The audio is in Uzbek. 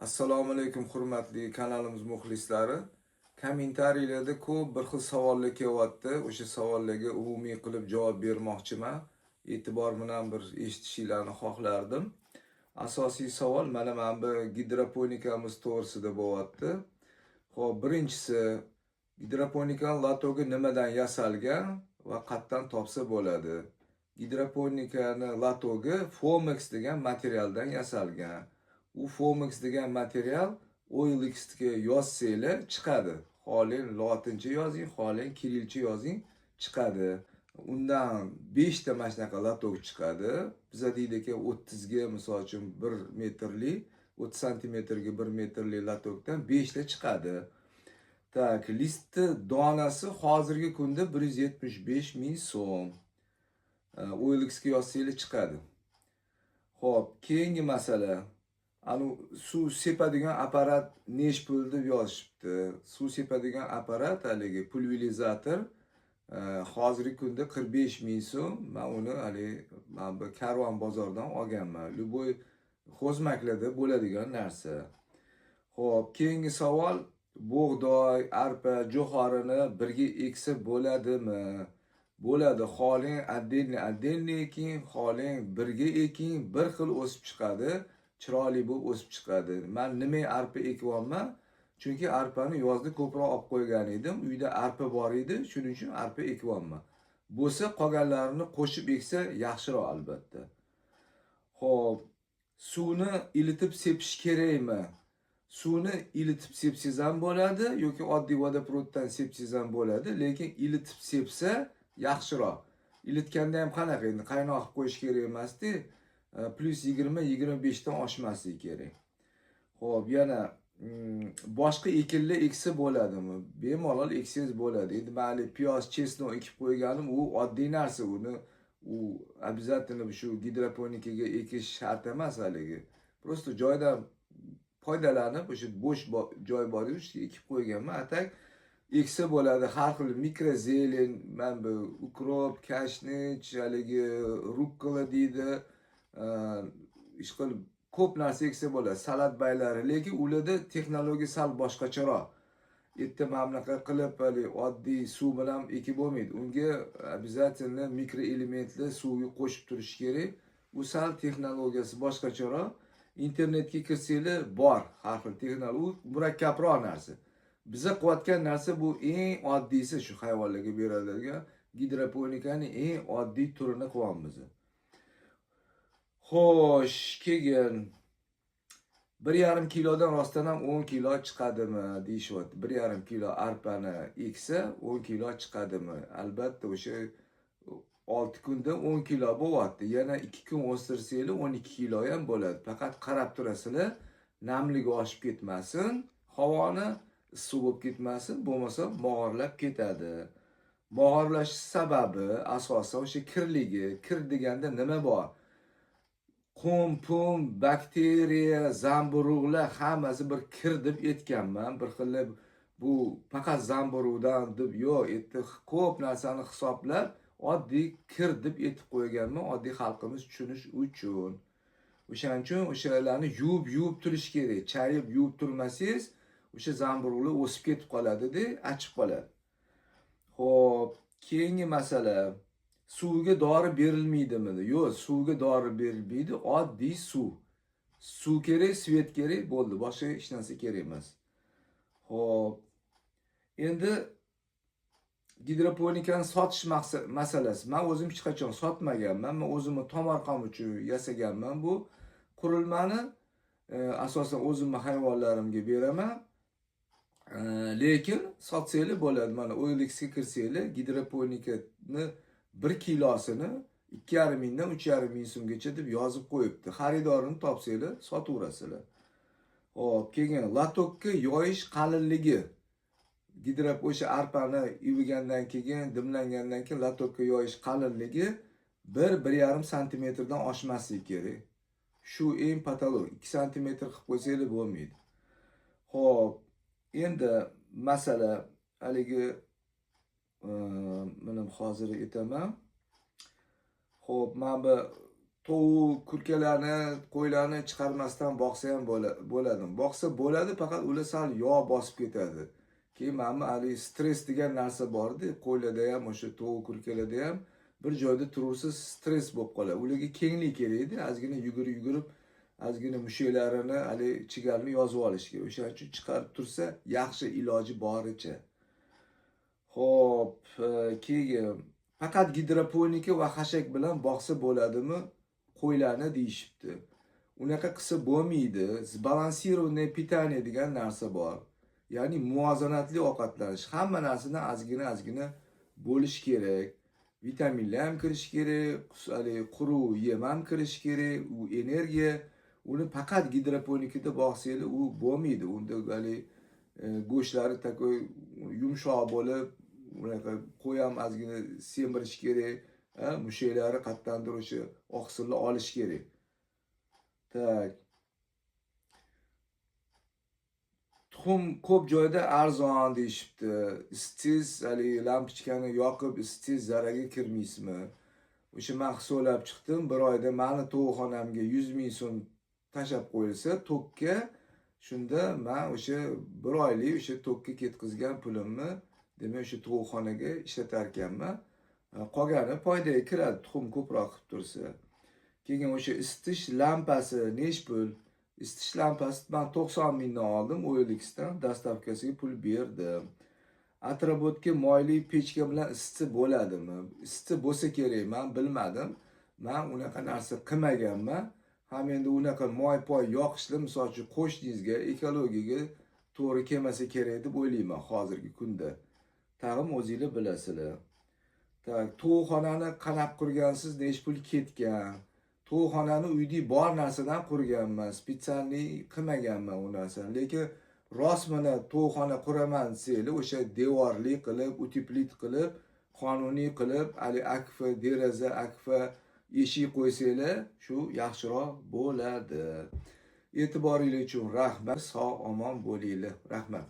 Assalomu alaykum hurmatli kanalimiz muxlislari. Kommentariyalarda ko'p bir xil savollar kelyapti. O'sha savollarga umumiy qilib javob bermoqchiman. E'tibor bilan bir eshitishinglarni xohlardim. Asosiy savol mana bu gidroponikamiz to'g'risida bo'lyapti. Xo'p, birinchisi gidroponika latogi nimadan yasalgan va qayerdan topsa bo'ladi? Gidroponikani latogi Fomex degan materialdan yasalgan. U Fomex degan material OLX-ga yozsanglar chiqadi. Xohlang lotincha yozing, xohlang kirillcha yozing, chiqadi. Undan 5 ta mana shunaqa latok chiqadi. Bizda deydiki 30 ga misol uchun 1 metrli, 30 santimetrga 1 metrli latokdan 5 ta chiqadi. Tak, listi donasi hozirgi kunda 175 ming so'm. OLX-ga yozsanglar chiqadi. Xo'p, keyingi masala. Suv sepadigan apparat nesh pul deb yozishibdi. Suv sepadigan apparat haligi pulverizator hozirgi kunda 45 ming so'm. Men uni bu Karvon bozordan olganman. Luboy xozmaklarda bo'ladigan narsa. Xo'p, keyingi savol, bug'doy, arpa, jo'xorini birga eksa bo'ladimi? Bo'ladi. Xohlang отдельный eking, xohlang birga eking, bir xil o'sib chiqadi. Chiroyli bo'lib o'sib chiqadi. Men nima arpa ekyapman? Chunki arpani yozda ko'proq olib qo'ygan edim. Uyda arpa bor edi, shuning uchun arpa ekyapman. Bo'lsa qolganlarini qo'shib eksa yaxshiroq albatta. Xo'p, suvni ilitib sepish kerakmi? Suvni ilitib sepsangiz ham bo'ladi yoki oddiy vodoprovoddan sepsangiz ham bo'ladi, lekin ilitib sepsa yaxshiroq. Ilitganda ham qanaqa endi qaynoq qilib qo'yish kerak emasdi. Plus 20-25 dan oshmasligi kerak. Xo'p, yana boshqa ekinlar eksa bo'ladimi? Bemalol eksangiz bo'ladi. Endi mali piyoz, chesnok ekib qo'yganim, u oddiy narsa. U обязательно shu gidroponikaga ekish shart emas haligi. Prosta joydan foydalanib, o'sha bo'sh joy bor edi, o'sha ekib qo'yganman. Atak eksa bo'ladi. Har xil mikrozelen, men bu ukrop, kashnich, haligi rukkola deydi. Ishqilib ko'p narsa eksa bo'ladi, salat baylari, lekin ularda texnologiya sal boshqacharoq. Erta mana bunaqa qilib oddiy suv bilan ekib bo'lmaydi. Unga обязательно mikroelementlar suvga qo'shib turish kerak. U sal texnologiyasi boshqacharoq. Internetga kirsanglar bor, har xil texnologiya, u murakkabroq narsa. Biza qilayotgan narsa bu eng oddiysi, shu hayvonlarga beriladigan gidroponikaning eng oddiy turini qilyapmiz. Xo'sh, keyin 1,5 kilodan rostdan ham 10 kilo chiqadimi deyishyapti. 1,5 kilo arpani eksa 10 kilo chiqadimi? Albatta, o'sha 6 kunda 10 kilo bo'lyapti. Yana 2 kun o'stirsanglar 12 kilo ham bo'ladi. Faqat qarab turasizlar, namligi oshib ketmasin, havoni issiq bo'lib ketmasin, bo'lmasa mog'orlab ketadi. Mog'orlash sababi asosan o'sha kirligi. Kir deganda nima bor? Qum, bakteriya, zamburug'lar hammasi bir kir deb aytganman. Bir xil bu faqat zamburug'dan deb yo'q, ko'p narsani hisoblab oddiy kir deb aytib qo'yganman, oddiy xalqimiz tushunish uchun. O'shaning uchun o'shalarni yuvib turish kerak. Chayib yuvib turmasangiz, o'sha zamburug'lar o'sib ketib qoladi-da, achib qoladi. Xo'p, keyingi masala, suvga dori berilmaydimi? Yo'q, suvga dori berilmaydi, oddiy suv. Suv kerak, svet kerak, bo'ldi, boshqa hech narsa kerak emas. Xo'p, endi gidroponikani sotish masalasi. Men o'zim hech qachon sotmaganman. Men o'zimni tomorqam uchun yasaganman bu qurilmani. Asosan o'zimni hayvonlarimga beraman. Lekin sotsanglar bo'ladi. Mana OLX-ga kirsanglar, gidroponikani 1 kilosini 2,5 mingdan 3,5 ming so'mgacha deb yozib qo'yibdi. Xaridorini topsanglar, sotaverasizlar. Xo'p, keyin latokka yoyish qalinligi. O'sha arpani yuvigandan keyin, dimlangandan keyin latokka yoyish qalinligi 1-1,5 santimetrdan oshmasligi kerak. Shu eng patolog. 2 santimetr qilib qo'ysanglar bo'lmaydi. Xo'p, endi masala haligi men hozir aytaman. Xo'p, men bu tovuq, kurkalarni, qo'ylarni chiqarmasdan boqsa ham bo'ladi. Boqsa bo'ladi, faqat ular sal yog' bosib ketadi. Keyin mana hali stress degan narsa bor-da, qo'ylarda ham, o'sha tovuq, kurkalarda ham bir joyda turursiz stress bo'lib qoladi. Ularga kenglik kerak-da, ozgina yugurib, ozgina mushaklarini, hali chigalni yozib olish kerak. O'shaning uchun chiqarib tursa, yaxshi iloji boricha. Xo'p, keyin faqat gidroponika va xashak bilan boqsa bo'ladimi? Qo'ylarni deyishibdi. Unaqa qilsa bo'lmaydi. Sbalansirованное питание degan narsa bor. Ya'ni muvozanatli ovqatlanish. Hamma narsadan ozgina bo'lish kerak. Vitaminlar ham kirish kerak, quruq yem ham kirish kerak, u energiya. Uni faqat gidroponikada boqsanglar u bo'lmaydi. Unda go'shtlari takoy yumshoq bo'lib, unaqa qo'y ham ozgina semirish kerak, mushaklari qatdandir o'sha oqsilni olish kerak. Tak. Tuxum ko'p joyda arzon deyishibdi. Isitish, lampochkani yoqib isitish zararga kirmaysizmi? O'sha men hisoblab chiqdim. Bir oyda meni tovuqxonamga 100 ming so'm tashab qo'yilsa, tokka, shunda men o'sha bir oylik o'sha tokka ketkizgan pulimni, demak o'sha tovuqxonaga ishlatar ekanman. Qolgani foydaga kiradi, tuxum ko'proq qilib tursa. Keyin o'sha isitish lampasi nechi pul? Isitish lampasi men 90 mingdan oldim, OLXdan, dostavkasiga pul berdim. Atrobotga moyli pechka bilan isitsa bo'ladimi? Isitsa bo'lsa kerak, men bilmadim. Men unaqa narsa qilmaganman. Ham endi unaqa moy-poy yoqishlar, misol uchun qo'shningizga, ekologiyaga to'g'ri kelmasa kerak deb o'ylayman hozirgi kunda. Tag'in o'zingizlar bilasizlar. Tovuqxonani qanaq qurgansiz, nechi pul ketgan? Tovuqxonani uyda bor narsadan qurganman, spetsionniy qilmaganman u narsani. Lekin rost mana tovuqxona quraman desanglar, o'sha devorli qilib, uteplit qilib, qonuniy qilib, akfa, deraza, akfa, eshik qo'ysanglar, shu yaxshiroq bo'ladi. E'tiboringiz uchun rahmat. Sog' omon bo'linglar. Rahmat.